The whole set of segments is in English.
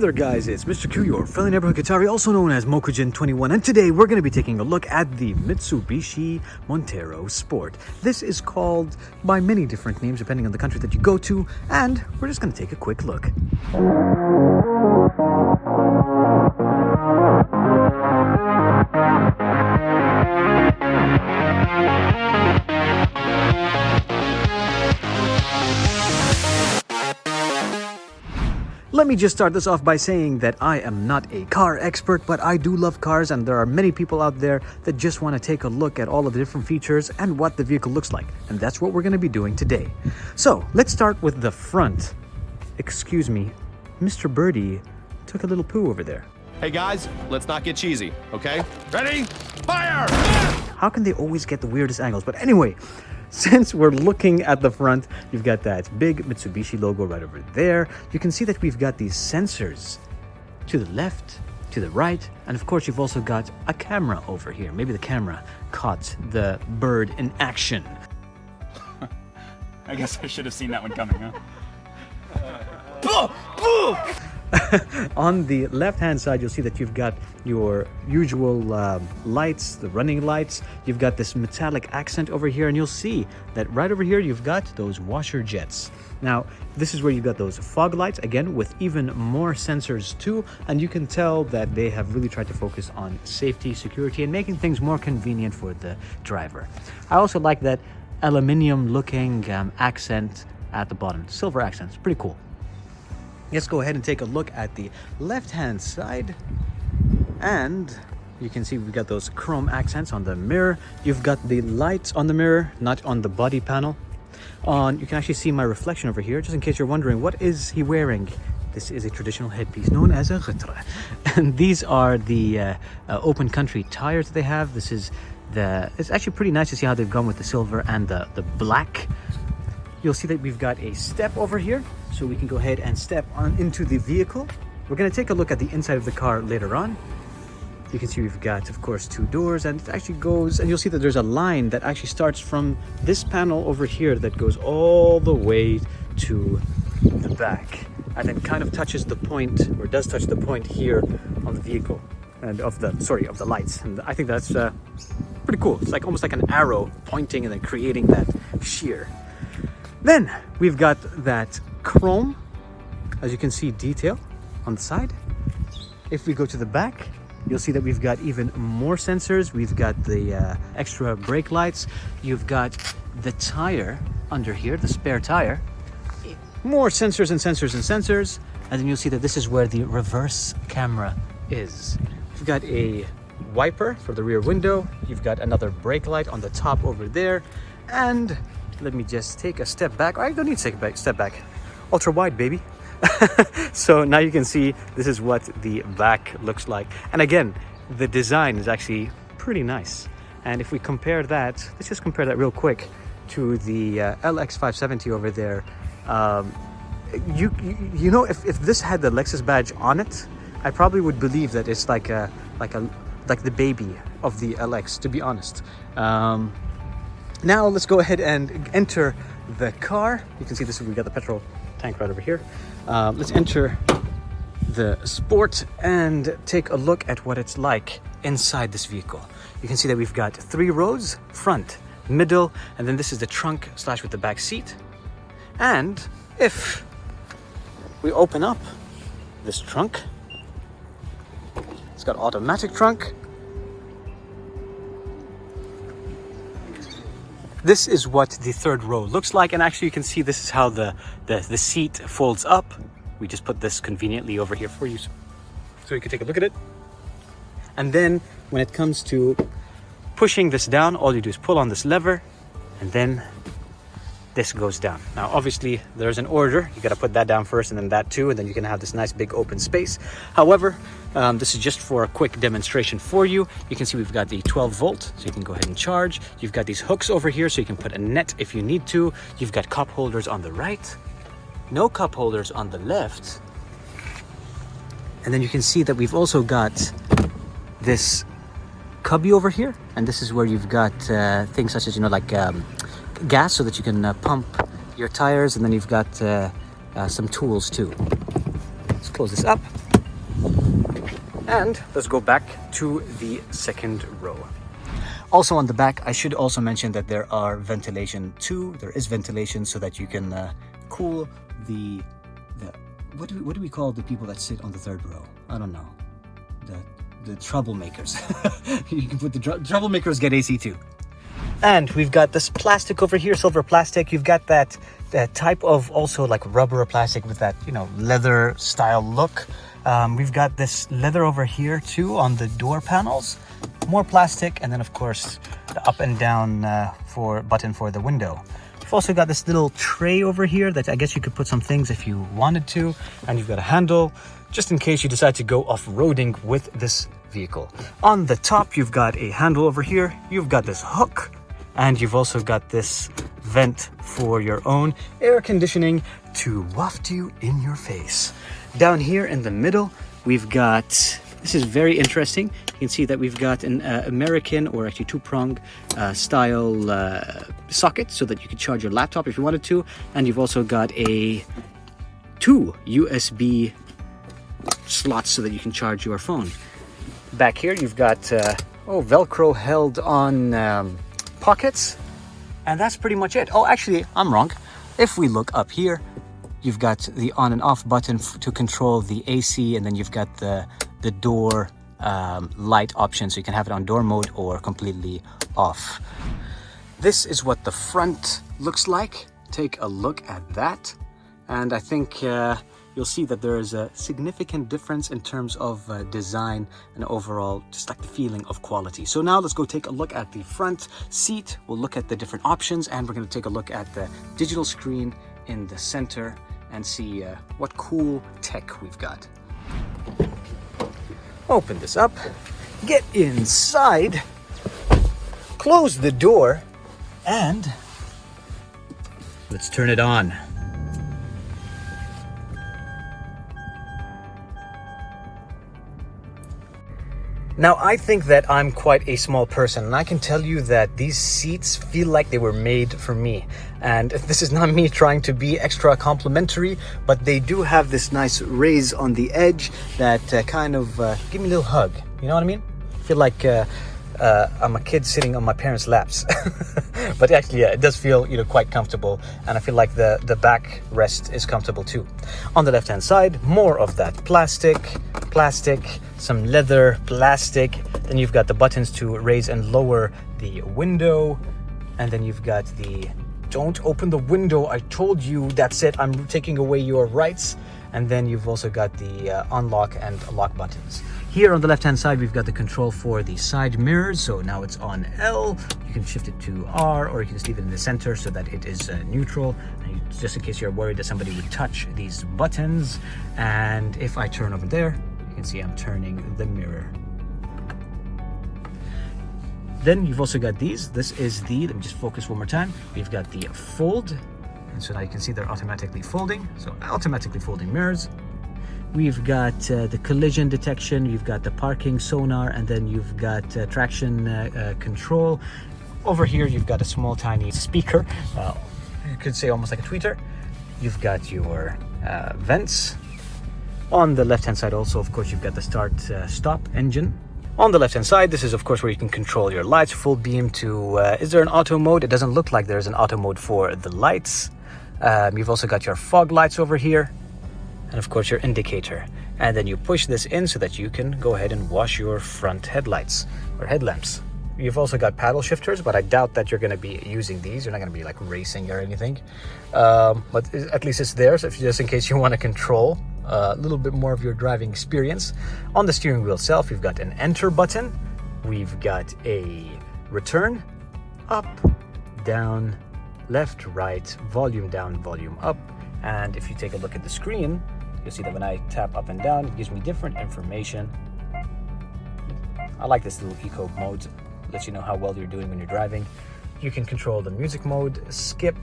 there guys, it's Mr. Q, your friendly neighborhood Qatari, also known as Mokujin21, and today we're going to be taking a look at the Mitsubishi Montero Sport. This is called by many different names depending on the country that you go to, and we're just going to take a quick look. Let me just start this off by saying that I am not a car expert, but I do love cars, and there are many people out there that just want to take a look at all of the different features and what the vehicle looks like. And that's what we're going to be doing today. So let's start with the front. Excuse me, Mr. Birdie took a little poo over there. Hey guys, let's not get cheesy, okay? Ready? Fire! How can they always get the weirdest angles? But anyway, since we're looking at the front, you've got that big Mitsubishi logo right over there. You can see that we've got these sensors to the left, to the right, and of course you've also got a camera over here. Maybe the camera caught the bird in action. I guess I should have seen that one coming, huh? On the left-hand side, you'll see that you've got your usual lights, the running lights. You've got this metallic accent over here, and you'll see that right over here, you've got those washer jets. Now, this is where you've got those fog lights, again, with even more sensors too, and you can tell that they have really tried to focus on safety, security, and making things more convenient for the driver. I also like that aluminium-looking accent at the bottom, silver accent. It's pretty cool. Let's go ahead and take a look at the left-hand side, and you can see we've got those chrome accents on the mirror. You've got the lights on the mirror, not on the body panel. You can actually see my reflection over here, just in case you're wondering, what is he wearing? This is a traditional headpiece known as a ghitra. And these are the open country tires that they have. It's actually pretty nice to see how they've gone with the silver and the black. You'll see that we've got a step over here, so we can go ahead and step on into the vehicle. We're going to take a look at the inside of the car later on. You can see we've got, of course, two doors, and it actually goes, and you'll see that there's a line that actually starts from this panel over here that goes all the way to the back, and then kind of touches the point, or does touch the point here on the vehicle, and of the lights. And I think that's pretty cool. It's like almost like an arrow pointing and then creating that sheer. Then we've got that chrome, as you can see, detail on the side. If we go to the back, you'll see that we've got even more sensors. We've got the extra brake lights. You've got the tire under here, the spare tire. More sensors and sensors and sensors. And then you'll see that this is where the reverse camera is. We've got a wiper for the rear window. You've got another brake light on the top over there. And let me just take a step back. I don't need to take a step back. Ultra wide, baby. So now you can see this is what the back looks like. And again, the design is actually pretty nice. And if we compare that, let's just compare that real quick to the LX570 over there. You know, if this had the Lexus badge on it, I probably would believe that it's like the baby of the LX, to be honest. Now let's go ahead and enter the car. You can see this, we got the petrol tank right over here. Let's enter the Sport and take a look at what it's like inside this vehicle. You can see that we've got 3 rows, front, middle, and then this is the trunk / with the back seat. And if we open up this trunk, it's got automatic trunk. This is what the third row looks like, and actually you can see this is how the seat folds up. We just put this conveniently over here for you so you can take a look at it. And then when it comes to pushing this down, all you do is pull on this lever, and then this goes down. Now obviously there's an order, you got to put that down first and then that too, and then you can have this nice big open space. However, this is just for a quick demonstration for you. You can see we've got the 12 volt, so you can go ahead and charge. You've got these hooks over here so you can put a net if you need to. You've got cup holders on the right, no cup holders on the left. And then you can see that we've also got this cubby over here, and this is where you've got things such as, like gas, so that you can pump your tires, and then you've got some tools too. Let's close this up. And let's go back to the second row. Also on the back, I should also mention that there are ventilation too. There is ventilation so that you can cool the what do we call the people that sit on the third row? I don't know. The troublemakers. You can put the troublemakers get AC too. And we've got this plastic over here, silver plastic. You've got that type of also like rubber plastic with that, you know, leather style look. We've got this leather over here too on the door panels. More plastic, and then of course the up and down button for the window. You've also got this little tray over here that I guess you could put some things if you wanted to, and you've got a handle just in case you decide to go off-roading with this vehicle. On the top, you've got a handle over here, you've got this hook, and you've also got this vent for your own air conditioning to waft you in your face. Down here in the middle, we've got, this is very interesting. You can see that we've got an American, or actually two-prong style socket so that you can charge your laptop if you wanted to. And you've also got two USB slots so that you can charge your phone. Back here, you've got Velcro held on pockets. And that's pretty much it. Oh, actually, I'm wrong. If we look up here, you've got the on and off button to control the AC, and then you've got the door light option, so you can have it on door mode or completely off. This is what the front looks like. Take a look at that, and I think you'll see that there is a significant difference in terms of design and overall just like the feeling of quality. So now let's go take a look at the front seat. We'll look at the different options, and we're going to take a look at the digital screen in the center and see what cool tech we've got. Open this up, get inside, close the door, and let's turn it on. Now, I think that I'm quite a small person, and I can tell you that these seats feel like they were made for me. And this is not me trying to be extra complimentary, but they do have this nice raise on the edge that kind of give me a little hug. You know what I mean? I feel like I'm a kid sitting on my parents' laps. But actually, yeah, it does feel, you know, quite comfortable, and I feel like the back rest is comfortable too. On the left-hand side, more of that plastic, some leather, plastic. Then you've got the buttons to raise and lower the window, and then you've got the don't open the window, I told you, that's it, I'm taking away your rights. And then you've also got the unlock and lock buttons. Here on the left-hand side, we've got the control for the side mirrors. So now it's on L. You can shift it to R, or you can just leave it in the center so that it is neutral. And just in case you're worried that somebody would touch these buttons. And if I turn over there, you can see I'm turning the mirror. Then you've also got these. This is the, let me just focus one more time. We've got the fold. And so now you can see they're automatically folding. So automatically folding mirrors. We've got the collision detection. You've got the parking sonar, and then you've got traction control. Over here, you've got a small tiny speaker. You could say almost like a tweeter. You've got your vents. On the left-hand side also, of course, you've got the start-stop engine. On the left-hand side, this is, of course, where you can control your lights, full beam to... is there an auto mode? It doesn't look like there's an auto mode for the lights. You've also got your fog lights over here. And, of course, your indicator. And then you push this in so that you can go ahead and wash your front headlights or headlamps. You've also got paddle shifters, but I doubt that you're going to be using these. You're not going to be, like, racing or anything. But at least it's there, so just in case you want to control a little bit more of your driving experience. On the steering wheel itself, you've got an enter button. We've got a return, up, down, left, right, volume down, volume up. And if you take a look at the screen, you'll see that when I tap up and down, it gives me different information. I like this little eco mode. Lets you know how well you're doing when you're driving. You can control the music mode, skip.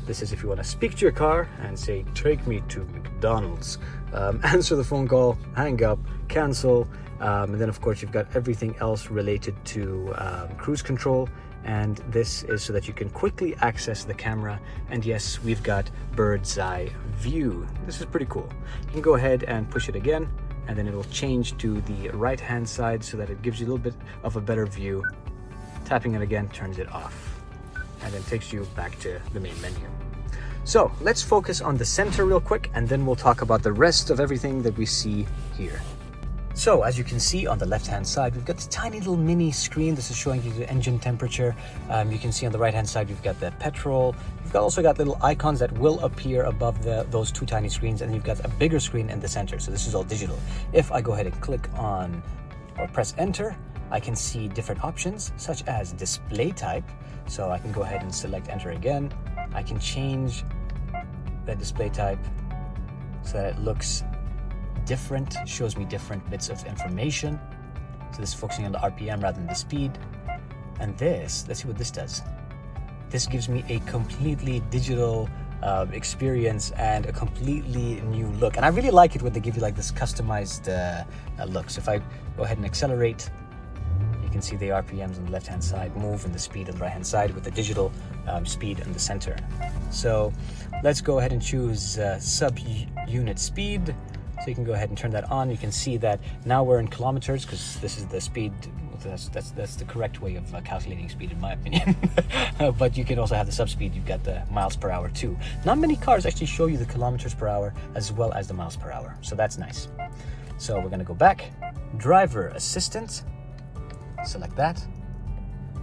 This is if you want to speak to your car and say, take me to McDonald's. Answer the phone call, hang up, cancel. And then, of course, you've got everything else related to cruise control. And this is so that you can quickly access the camera. And yes, we've got bird's eye view. This is pretty cool. You can go ahead and push it again, and then it will change to the right hand side so that it gives you a little bit of a better view. Tapping it again turns it off, and then takes you back to the main menu. So let's focus on the center real quick, and then we'll talk about the rest of everything that we see here. So as you can see on the left hand side, we've got this tiny little mini screen. This is showing you the engine temperature. You can see on the right hand side, we've got the petrol. You've also got little icons that will appear above those two tiny screens, and you've got a bigger screen in the center. So this is all digital. If I go ahead and click on or press enter, I can see different options such as display type. So I can go ahead and select enter again. I can change the display type so that it looks different, shows me different bits of information. So this is focusing on the RPM rather than the speed. And this, let's see what this does. This gives me a completely digital experience and a completely new look. And I really like it when they give you like this customized look. So if I go ahead and accelerate, you can see the RPMs on the left hand side move and the speed on the right hand side with the digital speed in the center. So let's go ahead and choose sub-unit speed. So you can go ahead and turn that on. You can see that now we're in kilometers because this is the speed. That's the correct way of calculating speed in my opinion. But you can also have the sub speed. You've got the miles per hour too. Not many cars actually show you the kilometers per hour as well as the miles per hour. So that's nice. So we're gonna go back. Driver assistant. Select that.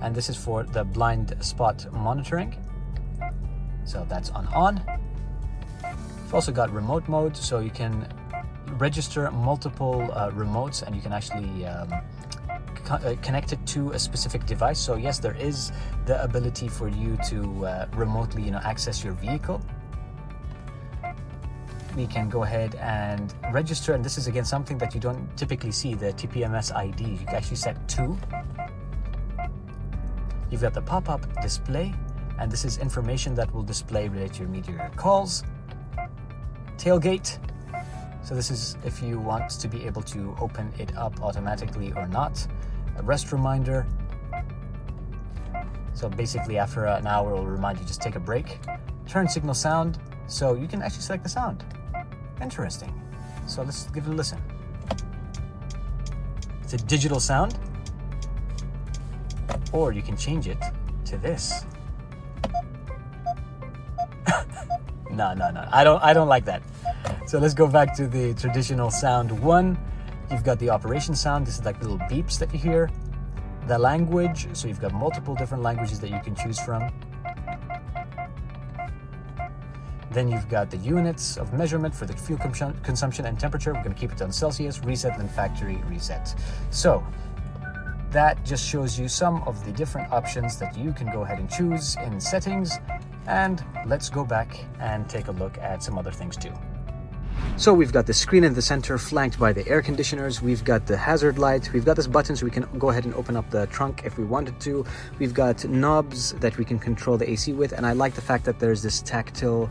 And this is for the blind spot monitoring. So that's on. We've also got remote mode, so you can register multiple remotes, and you can actually connect it to a specific device. So yes, there is the ability for you to remotely, access your vehicle. We can go ahead and register, and this is again something that you don't typically see, the TPMS ID. You can actually set 2. You've got the pop-up display, and this is information that will display related to your meteor calls. Tailgate. So this is if you want to be able to open it up automatically or not. A rest reminder. So basically after an hour, it will remind you just take a break. Turn signal sound. So you can actually select the sound. Interesting. So let's give it a listen. It's a digital sound. Or you can change it to this. No. I don't like that. So let's go back to the traditional sound 1. You've got the operation sound. This is like little beeps that you hear. The language. So you've got multiple different languages that you can choose from. Then you've got the units of measurement for the fuel consumption and temperature. We're going to keep it on Celsius, reset, then factory reset. So that just shows you some of the different options that you can go ahead and choose in settings. And let's go back and take a look at some other things too. So we've got the screen in the center flanked by the air conditioners. We've got the hazard light. We've got this button so we can go ahead and open up the trunk if we wanted to. We've got knobs that we can control the AC with. And I like the fact that there's this tactile,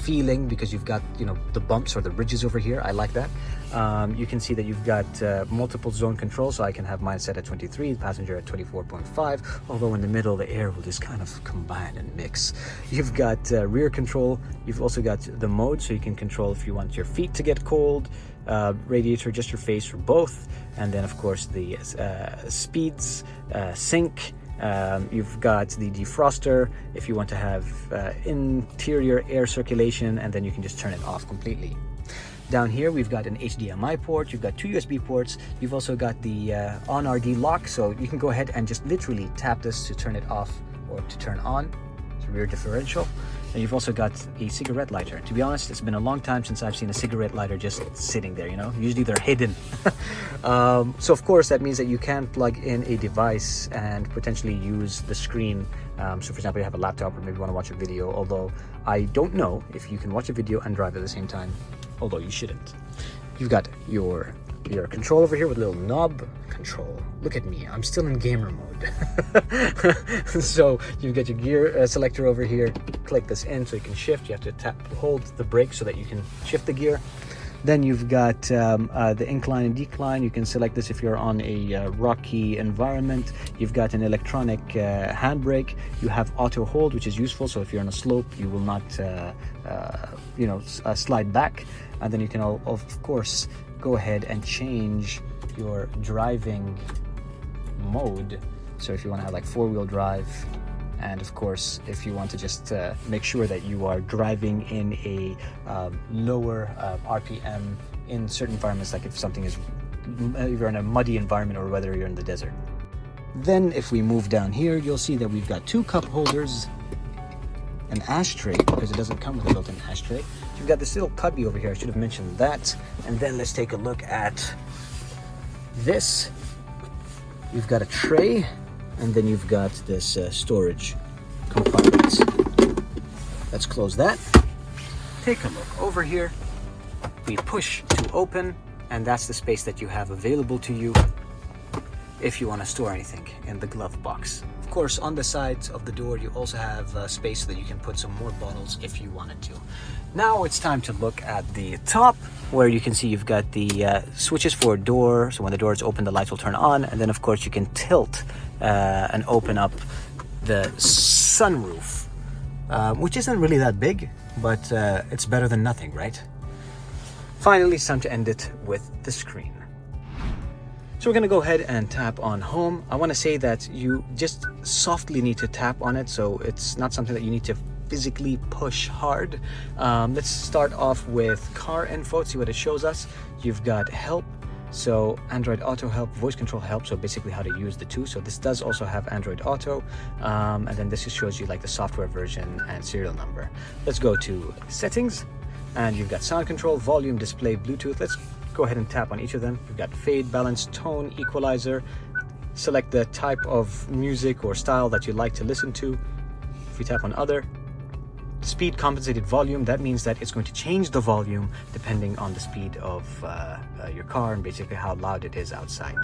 feeling because you've got, the bumps or the ridges over here. I like that. You can see that you've got multiple zone control, so I can have mine set at 23, passenger at 24.5, although in the middle the air will just kind of combine and mix. You've got rear control. You've also got the mode, so you can control if you want your feet to get cold, radiator, just your face for both, and then of course the speeds, sync. You've got the defroster if you want to have interior air circulation, and then you can just turn it off completely. Down here we've got an HDMI port, you've got 2 USB ports, you've also got the on-RD lock, so you can go ahead and just literally tap this to turn it off or to turn on. It's a rear differential. And you've also got a cigarette lighter. To be honest, it's been a long time since I've seen a cigarette lighter just sitting there, Usually they're hidden. So of course that means that you can plug in a device and potentially use the screen. So for example, you have a laptop or maybe you want to watch a video, although I don't know if you can watch a video and drive at the same time, although you shouldn't. You've got your control over here with a little knob control. Look at me, I'm still in gamer mode. So you get your gear selector over here. Click this in so you can shift. You have to hold the brake so that you can shift the gear. Then you've got the incline and decline. You can select this if you're on a rocky environment. You've got an electronic handbrake. You have auto hold, which is useful. So if you're on a slope, you will not, slide back. And then you can, of course, go ahead and change your driving mode. So if you want to have like 4-wheel drive, and of course, if you want to just make sure that you are driving in a lower RPM in certain environments, like if something is, if you're in a muddy environment or whether you're in the desert. Then if we move down here, you'll see that we've got 2 cup holders, an ashtray, because it doesn't come with a built-in ashtray. You've got this little cubby over here, I should have mentioned that. And then let's take a look at this. You've got a tray, and then you've got this storage compartment. Let's close that. Take a look over here. We push to open, and that's the space that you have available to you if you want to store anything in the glove box. Of course, on the sides of the door, you also have space so that you can put some more bottles if you wanted to. Now it's time to look at the top, where you can see you've got the switches for door. So when the door is open, the lights will turn on. And then of course you can tilt and open up the sunroof, which isn't really that big, but it's better than nothing, right? Finally, it's time to end it with the screen. So we're going to go ahead and tap on home. I want to say that you just softly need to tap on it, so it's not something that you need to physically push hard. Let's start off with car info, see what it shows us. You've got help, so Android Auto help, voice control help, so basically how to use the two. So this does also have Android Auto, and then this just shows you like the software version and serial number. Let's go to settings, and you've got sound control, volume, display, Bluetooth. Let's go ahead and tap on each of them. You've got fade, balance, tone, equalizer. Select the type of music or style that you like to listen to. If we tap on other, speed compensated volume, that means that it's going to change the volume depending on the speed of your car and basically how loud it is outside.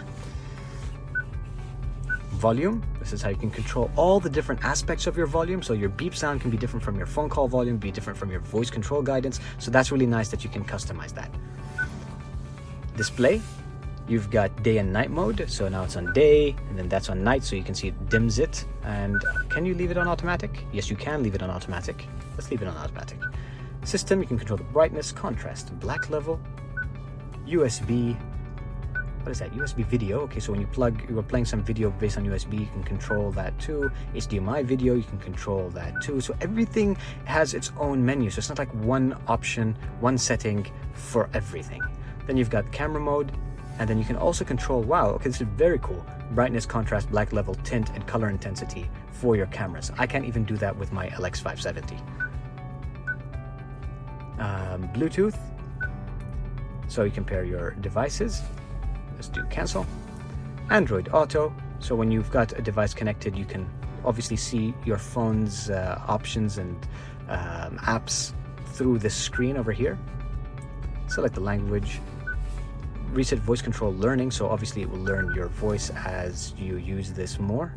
Volume, this is how you can control all the different aspects of your volume. So your beep sound can be different from your phone call volume, be different from your voice control guidance. So that's really nice that you can customize that. Display, you've got day and night mode. So now it's on day, and then that's on night, so you can see it dims it. And can you leave it on automatic? Yes, you can leave it on automatic. Let's leave it on automatic. System, you can control the brightness, contrast, black level, USB. What is that? USB video. Okay, so when you are playing some video based on USB, you can control that too. HDMI video, you can control that too. So everything has its own menu. So it's not like one option, one setting for everything. Then you've got camera mode, and then you can also control, wow, okay, this is very cool. Brightness, contrast, black level, tint, and color intensity for your cameras. I can't even do that with my LX570. Bluetooth, so you compare your devices. Let's do cancel. Android Auto, so when you've got a device connected, you can obviously see your phone's options and apps through this screen over here. Select the language. Reset voice control learning, so obviously it will learn your voice as you use this more.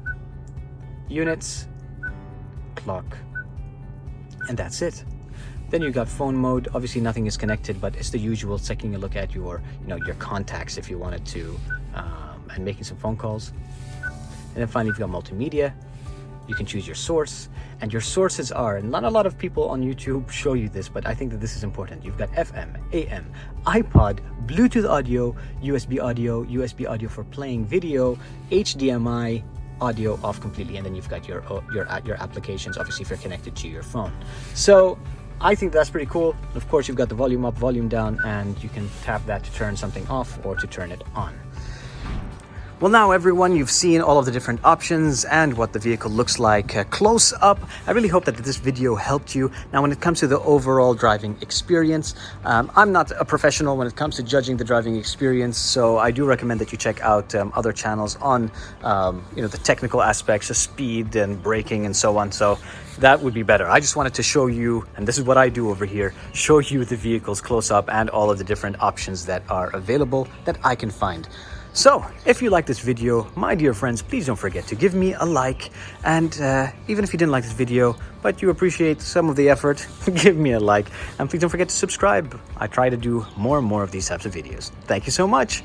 Units, clock, and that's it. Then you got phone mode. Obviously nothing is connected, but it's the usual, taking a look at your your contacts if you wanted to, and making some phone calls. And then finally you've got multimedia. You can choose your source, and your sources are, and not a lot of people on YouTube show you this, but I think that this is important. You've got FM, AM, iPod, Bluetooth audio, USB audio for playing video, HDMI, audio off completely, and then you've got your applications, obviously if you're connected to your phone. So I think that's pretty cool. Of course, you've got the volume up, volume down, and you can tap that to turn something off or to turn it on. Well, now everyone, you've seen all of the different options and what the vehicle looks like close up. I really hope that this video helped you. Now, when it comes to the overall driving experience, I'm not a professional when it comes to judging the driving experience, so I do recommend that you check out other channels on the technical aspects, the speed and braking and so on. So that would be better. I just wanted to show you, and this is what I do over here, show you the vehicles close up and all of the different options that are available that I can find. So, if you like this video, my dear friends, please don't forget to give me a like. And even if you didn't like this video, but you appreciate some of the effort, give me a like. And please don't forget to subscribe. I try to do more and more of these types of videos. Thank you so much.